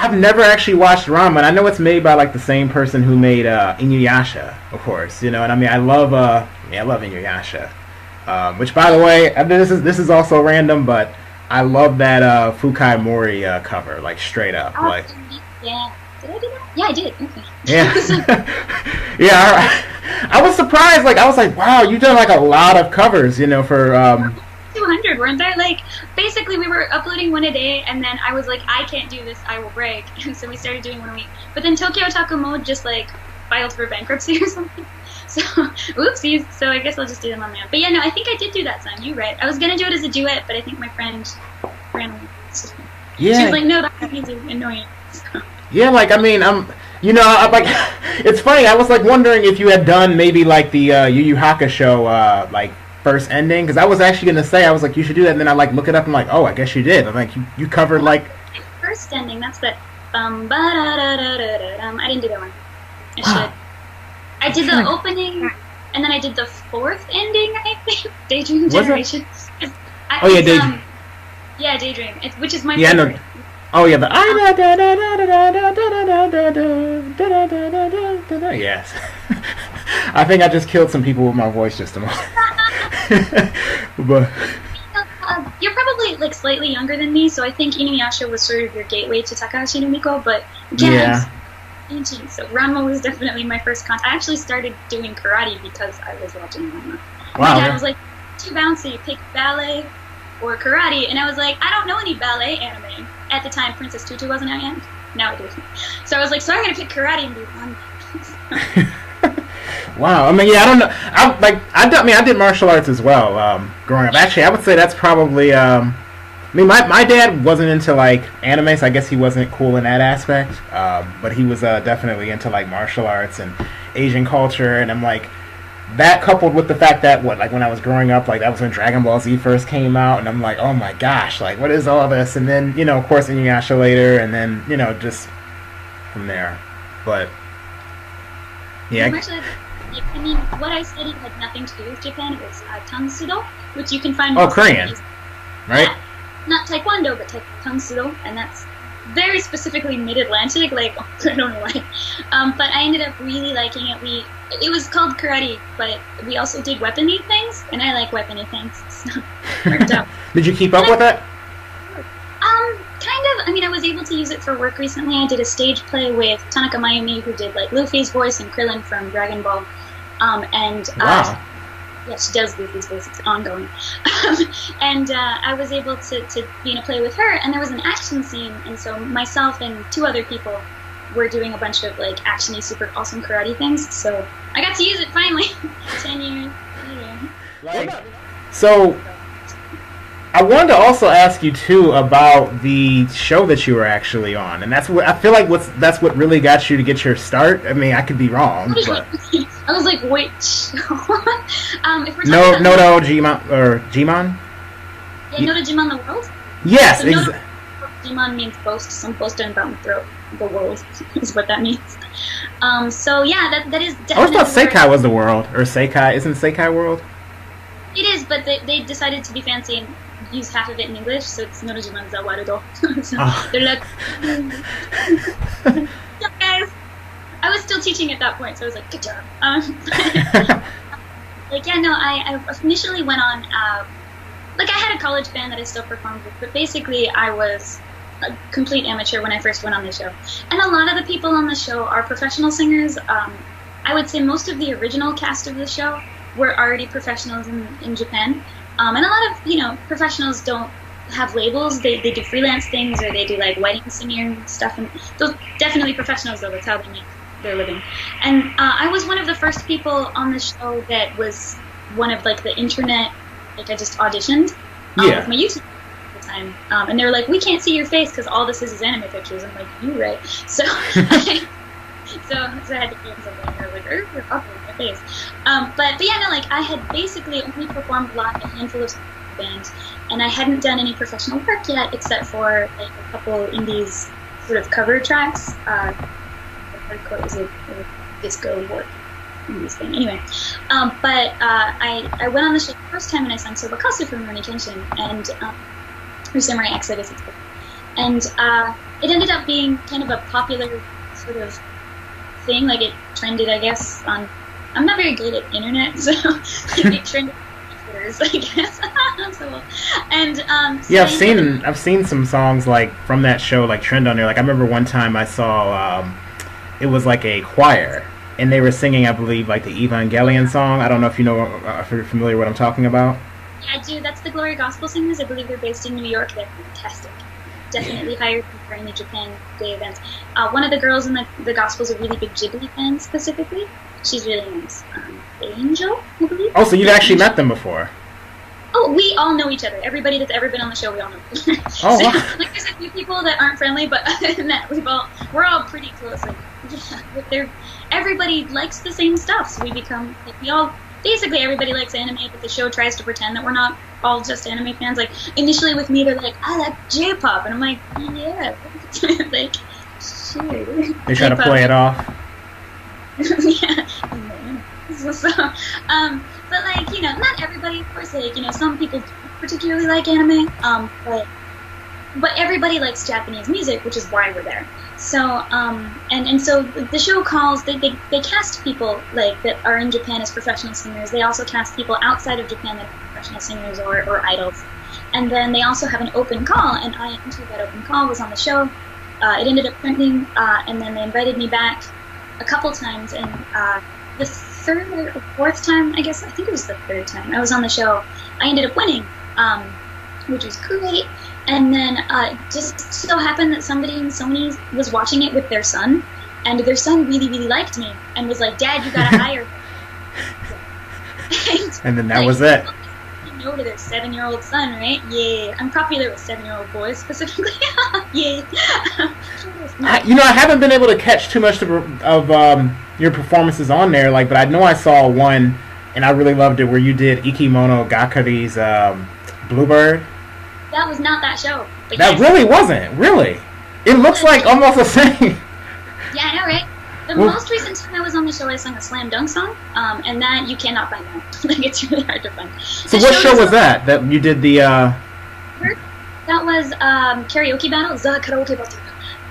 I've never actually watched Ranma. I know it's made by like the same person who made Inuyasha, of course. You know, and I mean, I love Inuyasha. Which, by the way, this is also random, but I love that Fukai Mori cover, like straight up, Oh, like yeah. Did I do that? Yeah, I did. Okay. yeah, yeah. I was surprised. Like I was like, wow, you've done like a lot of covers, you know, for 200, weren't there? Like, basically, we were uploading one a day, and then I was like, I can't do this, I will break. And so we started doing one a week. But then Tokyo Otaku Mode just, like, filed for bankruptcy or something. So, oopsies. So I guess I'll just do them on my own. But yeah, no, I think I did do that song. You're right. I was going to do it as a duet, but I think my friend ran away. yeah. She was like, no, that means annoying. So. Yeah, like I mean, you know, I'm like, it's funny. I was like wondering if you had done maybe like the Yu Yu Hakusho like first ending, because I was actually gonna say I was like you should do that, and then I like look it up and I'm like, oh, I guess you did. I'm like you covered like First ending. That's the bum ba da da da da da dum. I didn't do that one. I should. I did the opening, and then I did the fourth ending. I think Daydream Was it? Generation. Oh yeah, Daydream. Yeah, Daydream. Which is my Yeah, favorite. no. Oh yeah, the yes. I think I just killed some people with my voice just a moment. But You're probably like slightly younger than me, so I think Inuyasha was sort of your gateway to Takahashi no Miko. But again, yeah, I'm ancient, so Ranma was definitely my first contact. I actually started doing karate because I was watching Ranma. My dad was like, too bouncy, pick ballet or karate, and I was like, I don't know any ballet anime. At the time, Princess Tutu wasn't out yet. Now I do. So I was like, so I'm gonna pick karate and do Ranma. wow. I mean, yeah, I don't know. I did martial arts as well growing up. Actually, I would say that's probably. I mean, my dad wasn't into like anime, so I guess he wasn't cool in that aspect. But he was definitely into like martial arts and Asian culture, and I'm like. That coupled with the fact that like when I was growing up, like that was when Dragon Ball Z first came out, and I'm like, oh my gosh, like what is all this? And then you know, of course, Inuyasha later, and then you know, just from there. But yeah, Actually, I mean, what I studied had nothing to do with Japan. It was Tansudo, which you can find. oh, Korean, right? Yeah, not Taekwondo, but Tansudo, and that's very specifically mid-Atlantic. Like I don't know why, but I ended up really liking it. It was called karate, but we also did weapony things, and I like weapony things, so it worked out. Did you keep up with it? Kind of. I mean, I was able to use it for work recently. I did a stage play with Tanaka Mayumi, who did like Luffy's voice, and Krillin from Dragon Ball. Wow. Yeah, she does Luffy's voice. It's ongoing. And I was able to be in a play with her, and there was an action scene, and so myself and two other people were doing a bunch of like actiony, super awesome karate things. So I got to use it finally. 10 years later. Like, so I wanted to also ask you too about the show that you were actually on, and that's what I feel like. That's what really got you to get your start. I mean, I could be wrong, but I was like, wait. If we're no, talking no, Gmon or Gmon. Yeah, no to Jimon the world. Yes, So Jimon means boast. Some boast about the world is what that means. So yeah, that is definitely. I always thought Seikai was the world, or Seikai isn't Seikai world. It is, but they decided to be fancy and use half of it in English, so it's Norojiman Zawarudo. So they're like, yeah, guys. I was still teaching at that point, so I was like, good job. Like, yeah, no, I initially went on, like, I had a college band that I still performed with, but basically I was a complete amateur when I first went on the show. And a lot of the people on the show are professional singers. I would say most of the original cast of the show were already professionals in Japan. And a lot of, professionals don't have labels. They do freelance things, or they do, like, wedding singing stuff. And those definitely professionals, though. That's how they make their living. And I was one of the first people on the show that was one of, like, the internet, like, I just auditioned with my YouTube at the time. And they were like, we can't see your face because all this is anime pictures. I'm like, you're right. So so I had to do something. They were like, you're awful in my face. But yeah, no, like, I had basically only performed live a handful of bands, and I hadn't done any professional work yet, except for, like, a couple indies sort of cover tracks. Hardcore is a disco work in this thing. Anyway, but I went on the show the first time and I sang Sobakasu from Rurouni Kenshin and or Samurai X, I guess it's called. and it ended up being kind of a popular sort of thing. Like it trended, I guess, on. I'm not very good at internet, so it trended on Twitter, I guess. So, and yeah, I've seen some songs like from that show like trend on there. Like I remember one time I saw it was like a choir, and they were singing, I believe, like the Evangelion song. I don't know if you know, if you're familiar with what I'm talking about. Yeah, I do. That's the Glory Gospel Singers. I believe they're based in New York. They're fantastic. Definitely hired for any Japan Day events. One of the girls in the Gospel is a really big Ghibli fan specifically. She's really nice. Angel, I believe. Oh, so you've actually met them before? Oh, we all know each other. Everybody that's ever been on the show, we all know. Oh, so, wow. Like there's a few people that aren't friendly, but other than that, we're all pretty close. Like, yeah, everybody likes the same stuff, so we become like we all. Basically, everybody likes anime, but the show tries to pretend that we're not all just anime fans. Like, initially with me, they're like, I like J-pop. And I'm like, yeah. Like, sure. They try to play it off. Yeah. But, like, you know, not everybody, of course. Like, you know, some people particularly like anime. But everybody likes Japanese music, which is why we're there. So, and so the show calls, they cast people, like, that are in Japan as professional singers. They also cast people outside of Japan that are professional singers or idols. And then they also have an open call, and I entered that open call, was on the show. It ended up trending, and then they invited me back a couple times, and the third or fourth time, I guess, I think it was the third time I was on the show, I ended up winning, which was great. And then just so happened that somebody in Sony was watching it with their son, and their son really, really liked me and was like, Dad, you gotta hire her. And then that was it. You know, to their 7-year-old son, right? Yeah. I'm popular with 7-year-old boys specifically. Yeah. I haven't been able to catch too much of your performances on there, like, but I know I saw one, and I really loved it, where you did Ikimono Gakari's Bluebird. That was not that show. But that yes. Really wasn't. Really. It looks like almost the same. Yeah, I know, right? The most recent time I was on the show, I sung a slam dunk song, and that you cannot find out. Like, it's really hard to find. So what show was that? That you did the... That was Karaoke Battle, The Karaoke Battle.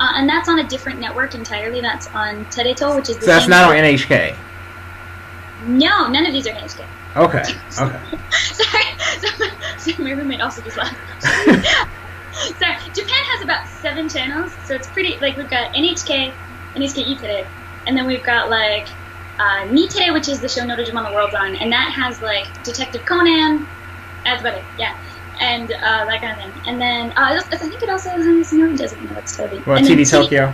And that's on a different network entirely. That's on Tereto, which is the So that's not on NHK? No, none of these are NHK. Okay. Sorry, so my roommate also just laughed. Sorry, Japan has about 7 channels, so it's pretty, like, we've got NHK Itere, and then we've got, like, Nitere, which is the show Norajima the World's on, and that has, like, Detective Conan, that's about it, yeah, and that kind of thing. And then, I think it also has, no, it doesn't know, it's totally. Well, TV Tokyo.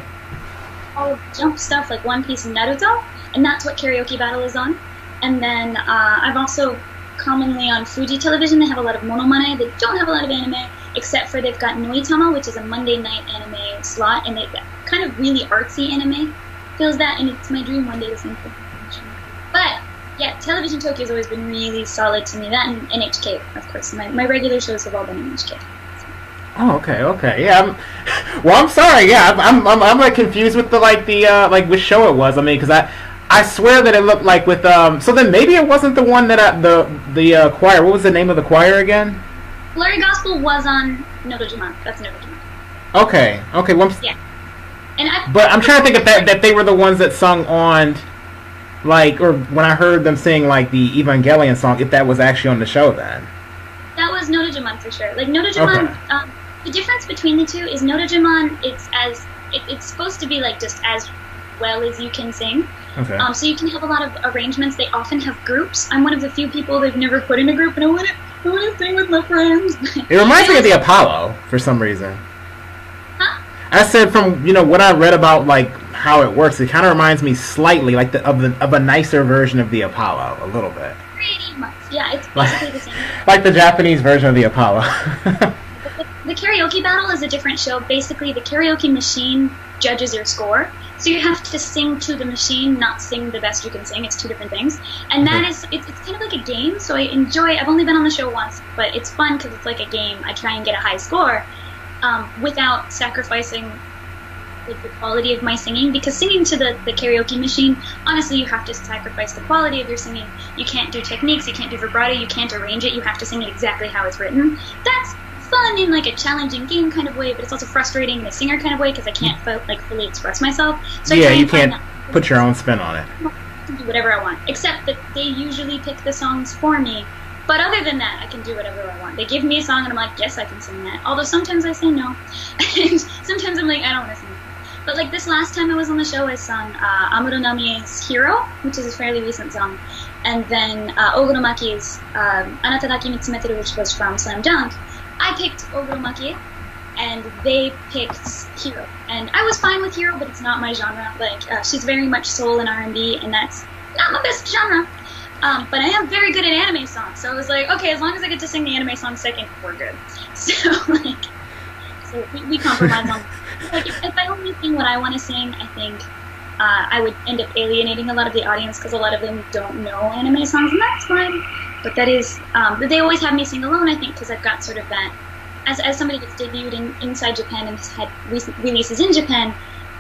All Jump stuff, like One Piece and Naruto, and that's what Karaoke Battle is on. And then I've also commonly on Fuji Television, they have a lot of monomane. They don't have a lot of anime, except for they've got Noitama, which is a Monday night anime slot, and they've got kind of really artsy anime. Feels that, and it's my dream one day to sing for them. But yeah, Television Tokyo has always been really solid to me. That and NHK, of course. My regular shows have all been NHK. Oh, okay, yeah. I'm sorry. Yeah, I'm like confused with like which show it was. I mean, because I swear that it looked like with So then maybe it wasn't the one that the choir. What was the name of the choir again? Glory Gospel was on Norajima. That's Norajima. Okay. Well, yeah. But I'm trying to think if that they were the ones that sung on, like, or when I heard them sing like the Evangelion song, if that was actually on the show then. That was Norajima for sure. Like Norajima, okay. The difference between the two is Norajima, it's supposed to be like just as well as you can sing. Okay. So you can have a lot of arrangements. They often have groups. I'm one of the few people they've never put in a group, and I want to sing with my friends. It reminds me of the Apollo for some reason. Huh? I said from what I read about like how it works, it kind of reminds me slightly like of a nicer version of the Apollo, a little bit. Pretty much, yeah. It's basically the same. Like the Japanese version of the Apollo. The karaoke battle is a different show. Basically, the karaoke machine judges your score. So you have to sing to the machine, not sing the best you can sing. It's two different things. And that is, it's kind of like a game. So I've only been on the show once, but it's fun because it's like a game. I try and get a high score without sacrificing like the quality of my singing. Because singing to the karaoke machine, honestly, you have to sacrifice the quality of your singing. You can't do techniques, you can't do vibrato, you can't arrange it. You have to sing it exactly how it's written. That's fun in like a challenging game kind of way, but it's also frustrating in a singer kind of way because I can't fully express myself. So yeah, you can't put your own spin on it. I can do whatever I want, except that they usually pick the songs for me. But other than that, I can do whatever I want. They give me a song and I'm like, yes, I can sing that. Although sometimes I say no, and sometimes I'm like, I don't want to sing. But like this last time I was on the show, I sung Amuro Namie's Hero, which is a fairly recent song, and then Oguro Maki's Anata Daki Mitsumeteru, which was from Slam Dunk. I picked Oguro Maki, and they picked Hero. And I was fine with Hero, but it's not my genre. Like, she's very much soul and R&B, and that's not my best genre. But I am very good at anime songs, so I was like, okay, as long as I get to sing the anime song second, we're good. So, like, we compromise on. Like, if I only sing what I want to sing, I think I would end up alienating a lot of the audience because a lot of them don't know anime songs, and that's fine. But that is, but they always have me sing alone, I think, because I've got sort of that. As somebody that's debuted inside Japan and has had recent releases in Japan,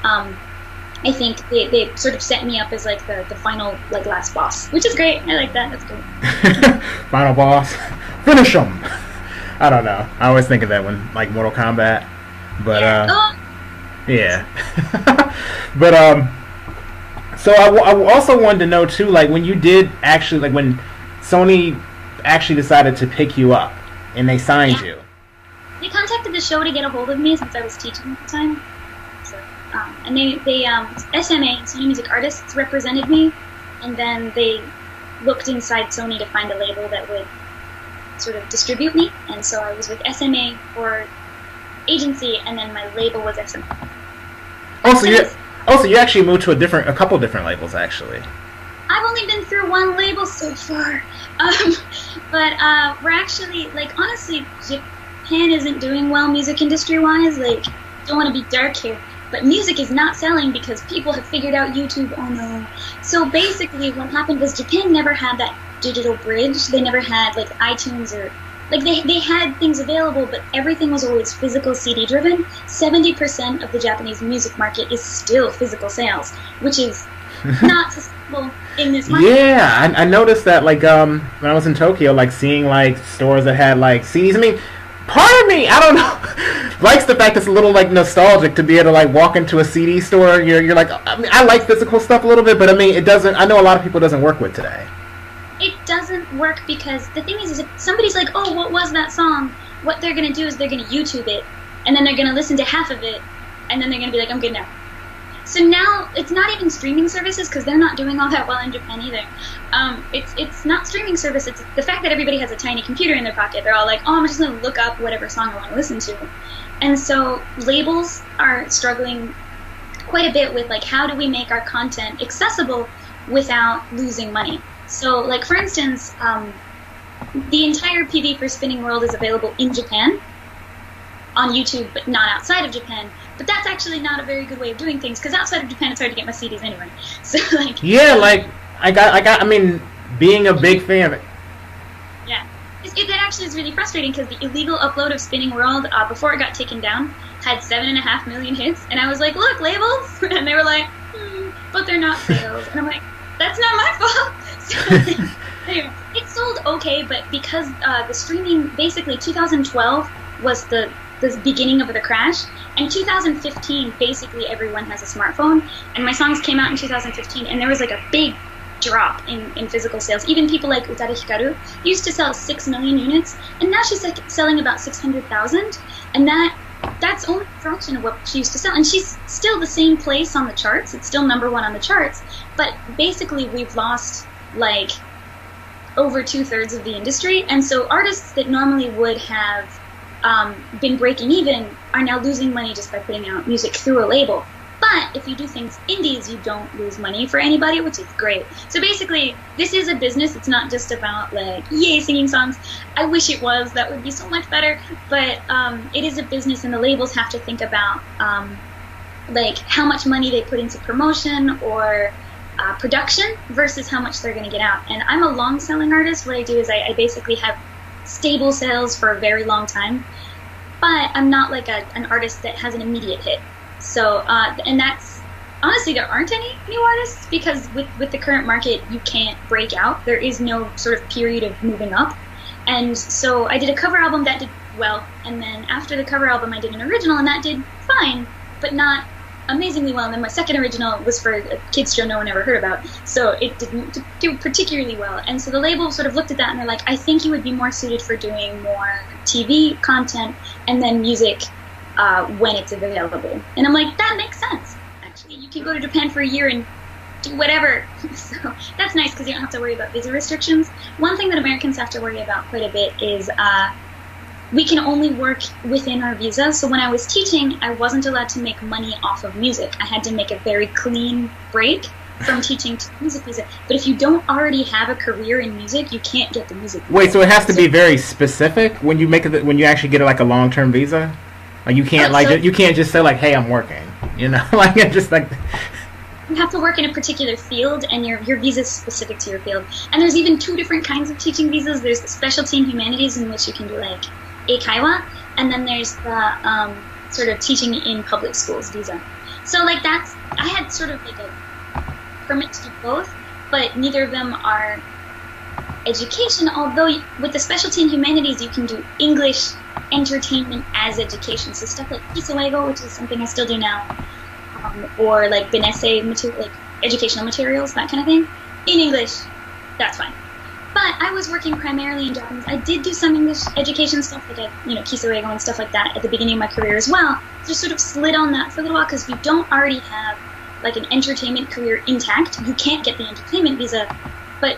I think they sort of set me up as like the final, like, last boss, which is great. I like that. That's good. Final boss. Finish him. I don't know. I always think of that when, like, Mortal Kombat. But, yeah. But, so I also wanted to know, too, like, when you did actually, like, when Sony actually decided to pick you up and they signed you. They contacted the show to get a hold of me since I was teaching at the time. So, and they SMA, Sony Music Artists, represented me, and then they looked inside Sony to find a label that would sort of distribute me, and so I was with SMA for agency, and then my label was SMA. You actually moved to a couple different labels, actually. I've only been through one label so far, but we're actually, like, honestly, Japan isn't doing well music industry-wise. Like, don't want to be dark here, but music is not selling because people have figured out YouTube. Oh no! So basically, what happened was Japan never had that digital bridge. They never had, like, iTunes or, like, they had things available, but everything was always physical CD driven. 70% of the Japanese music market is still physical sales, which is not sustainable in this market. Yeah, I noticed that, like, when I was in Tokyo, like, seeing, like, stores that had, like, CDs. I mean, part of me, I don't know, likes the fact it's a little, like, nostalgic to be able to, like, walk into a CD store. You're like, I mean, I like physical stuff a little bit, but I mean, it doesn't. I know a lot of people it doesn't work with today. It doesn't work because the thing is if somebody's like, oh, what was that song? What they're going to do is they're going to YouTube it, and then they're going to listen to half of it, and then they're going to be like, I'm good now. So now it's not even streaming services because they're not doing all that well in Japan either. It's not streaming service. It's the fact that everybody has a tiny computer in their pocket. They're all like, oh, I'm just going to look up whatever song I want to listen to. And so labels are struggling quite a bit with, like, how do we make our content accessible without losing money? So, like, for instance, the entire PV for Spinning World is available in Japan on YouTube, but not outside of Japan. But that's actually not a very good way of doing things, because outside of Japan, it's hard to get my CDs anyway. So, like, yeah, like, I mean, being a big fan. Yeah, it actually is really frustrating because the illegal upload of Spinning World before it got taken down had 7.5 million hits, and I was like, look, labels, and they were like, but they're not sales, and I'm like, that's not my fault. So, anyway, it sold okay, but because the streaming, basically 2012 was the beginning of the crash, and 2015 basically everyone has a smartphone, and my songs came out in 2015, and there was like a big drop in physical sales. Even people like Utada Hikaru used to sell 6 million units, and now she's like selling about 600,000, and that's only a fraction of what she used to sell, and she's still the same place on the charts. It's still number one on the charts, but basically we've lost, like, over 2/3 of the industry, and so artists that normally would have been breaking even are now losing money just by putting out music through a label. But if you do things indies, you don't lose money for anybody, which is great. So basically, this is a business. It's not just about, like, yay, singing songs. I wish it was. That would be so much better. But it is a business, and the labels have to think about, like, how much money they put into promotion or production versus how much they're going to get out. And I'm a long-selling artist. What I do is I basically have stable sales for a very long time. But I'm not like an artist that has an immediate hit. So, and that's, honestly, there aren't any new artists because with the current market, you can't break out. There is no sort of period of moving up. And so I did a cover album that did well. And then after the cover album, I did an original, and that did fine, but not amazingly well. And then my second original was for a kids show no one ever heard about, so it didn't do particularly well. And so the label sort of looked at that and they're like, I think you would be more suited for doing more TV content and then music when it's available. And I'm like, that makes sense. Actually, you can go to Japan for a year and do whatever. So that's nice because you don't have to worry about visa restrictions. One thing that Americans have to worry about quite a bit is we can only work within our visa. So when I was teaching, I wasn't allowed to make money off of music. I had to make a very clean break from teaching to music visa. But if you don't already have a career in music, you can't get the music visa. Wait, so it has to be very specific when you make it, when you actually get like a long-term visa? Like you can't you can't just say like, hey, I'm working, you know? Like it's just like you have to work in a particular field, and your visa is specific to your field. And there's even two different kinds of teaching visas. There's the specialty in humanities, in which you can do like eikaiwa, and then there's the sort of teaching in public schools visa. So like I had sort of like a permit to do both, but neither of them are education, although with the specialty in humanities you can do English entertainment as education. So stuff like kisawego, which is something I still do now, or like benesse, like educational materials, that kind of thing, in English, that's fine. But I was working primarily in Japanese. I did do some English education stuff, like kisawego and stuff like that at the beginning of my career as well. Just sort of slid on that for a little while, because if you don't already have like an entertainment career intact, you can't get the entertainment visa. But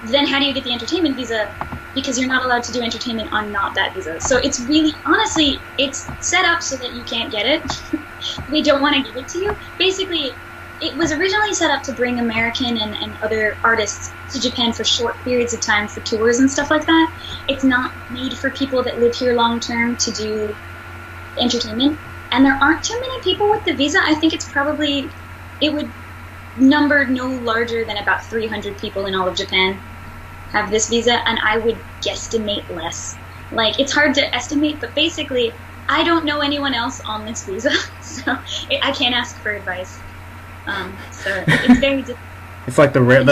then how do you get the entertainment visa? Because you're not allowed to do entertainment on not that visa. So it's really, honestly, it's set up so that you can't get it. They don't want to give it to you. Basically, it was originally set up to bring American and other artists to Japan for short periods of time for tours and stuff like that. It's not made for people that live here long term to do entertainment. And there aren't too many people with the visa. I think it would number no larger than about 300 people in all of Japan have this visa, and I would guesstimate less. Like, it's hard to estimate, but basically, I don't know anyone else on this visa, so I can't ask for advice. So it's very difficult. It's like the rare.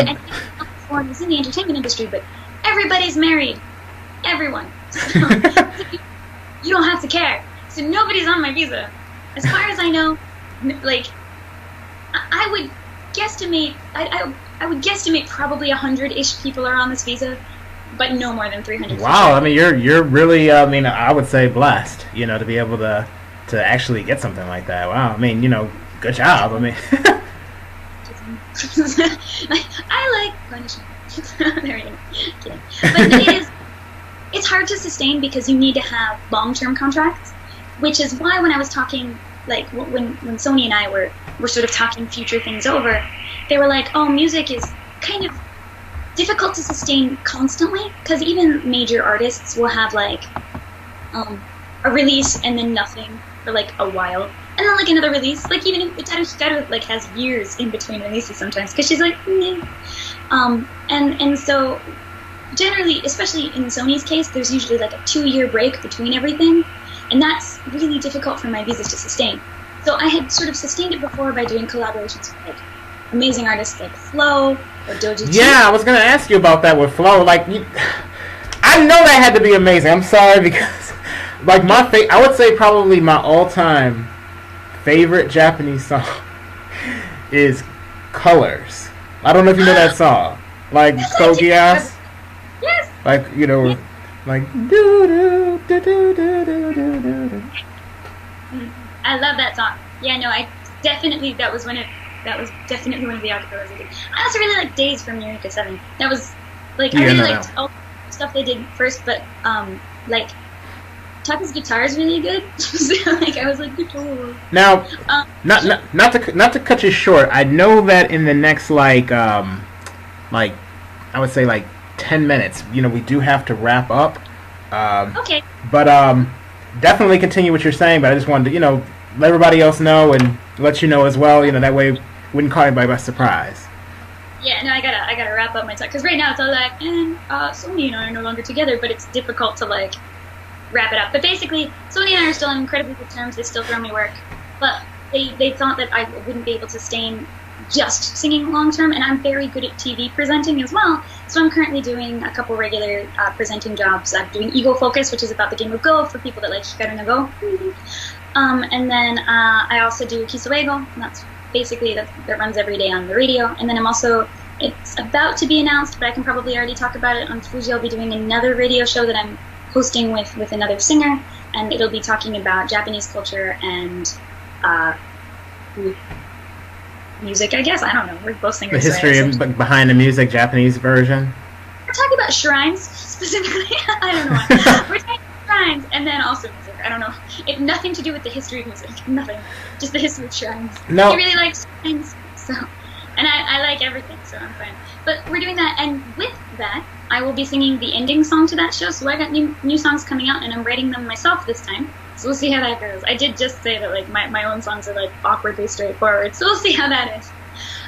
Foreign is in the entertainment industry, but everybody's married. Everyone. So you don't have to care. So nobody's on my visa. As far as I know, like, I would guesstimate. I would guesstimate probably 100-ish people are on this visa, but no more than 300. Wow, I mean, you're really, I would say blessed, to be able to actually get something like that. Wow, I mean, good job. I mean, I like punishment. There you go. Kidding. But it's hard to sustain because you need to have long-term contracts, which is why when I was talking, like when Sony and I were sort of talking future things over, they were like, oh, music is kind of difficult to sustain constantly, because even major artists will have like a release and then nothing for like a while, and then like another release. Like even Utaru Hikaru like has years in between releases sometimes, because she's like, meh. And so generally, especially in Sony's case, there's usually like a 2-year break between everything, and that's really difficult for my visas to sustain. So I had sort of sustained it before by doing collaborations with like amazing artists like Flo or Doji. Yeah, I was going to ask you about that with Flo. Like, I know that had to be amazing. I'm sorry, because like I would say probably my all-time favorite Japanese song is Colors. I don't know if you know that song. Like Kogias. Yes. Like, like do do do do do do do do. I love that song. Yeah, no, that was definitely one of the acapellas I did. I also really like Days from Eureka 7. That was like, I really liked all the stuff they did first, but like Taka's guitar is really good. So like I was like, guitar. Now, not to cut you short, I know that in the next like I would say like 10 minutes, we do have to wrap up. Okay. But definitely continue what you're saying, but I just wanted to, let everybody else know and let you know as well, that way we wouldn't caught anybody by surprise. Yeah, no, I gotta wrap up my talk, because right now it's all like, Sony and I are no longer together, but it's difficult to like wrap it up. But basically, Sony and I are still on incredibly good terms. They still throw me work, but they thought that I wouldn't be able to sustain just singing long-term, and I'm very good at TV presenting as well. So I'm currently doing a couple regular presenting jobs. I'm doing Eagle Focus, which is about the game of Go for people that like Hikaru no Go. And then I also do Kisuego, and that's basically that runs every day on the radio. And then I'm also, it's about to be announced, but I can probably already talk about it on Fuji. I'll be doing another radio show that I'm hosting with another singer, and it'll be talking about Japanese culture and music, I guess. I don't know. We're both singers. The history behind the music, Japanese version. We're talking about shrines, specifically. I don't know why. We're talking about shrines, and then also music. I don't know. It nothing to do with the history of music. Nothing. Just the history of shrines. No. He really likes shrines, so... And I like everything, so I'm fine. But we're doing that, and with that, I will be singing the ending song to that show, so I got new songs coming out, and I'm writing them myself this time. So we'll see how that goes. I did just say that like my own songs are like awkwardly straightforward, so we'll see how that is.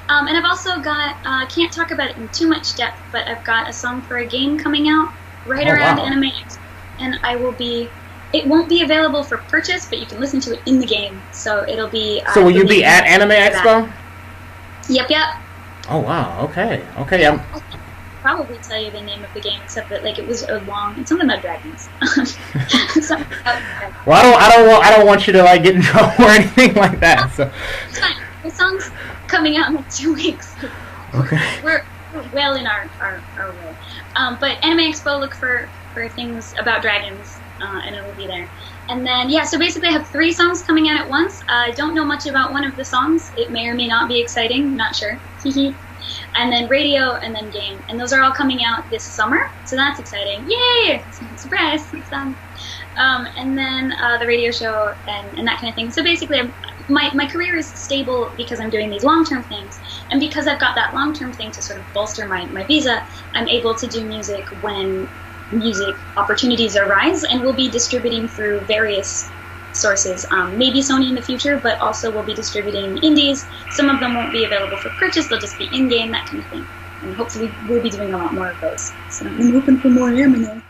And I've also got, can't talk about it in too much depth, but I've got a song for a game coming out right around Anime Expo, and it won't be available for purchase, but you can listen to it in the game, so it'll be... So will you be at Anime Expo? Yep. Oh wow, okay. I'll probably tell you the name of the game, except that like it was it's something about dragons. Well, I don't want you to like get in trouble or anything like that. So it's fine. The song's coming out in like 2 weeks. Okay. We're well in our way. But Anime Expo, look for things about dragons, and it will be there. And then, so basically I have 3 songs coming out at once. I don't know much about one of the songs. It may or may not be exciting, not sure. And then radio, and then game. And those are all coming out this summer, so that's exciting. Yay! Surprise! It's done. And then the radio show and that kind of thing. So basically, my career is stable because I'm doing these long-term things. And because I've got that long-term thing to sort of bolster my visa, I'm able to do music when music opportunities arise, and we'll be distributing through various sources. Maybe Sony in the future, but also we'll be distributing indies. Some of them won't be available for purchase, they'll just be in-game, that kind of thing. And hopefully we'll be doing a lot more of those. So I'm hoping for more anime.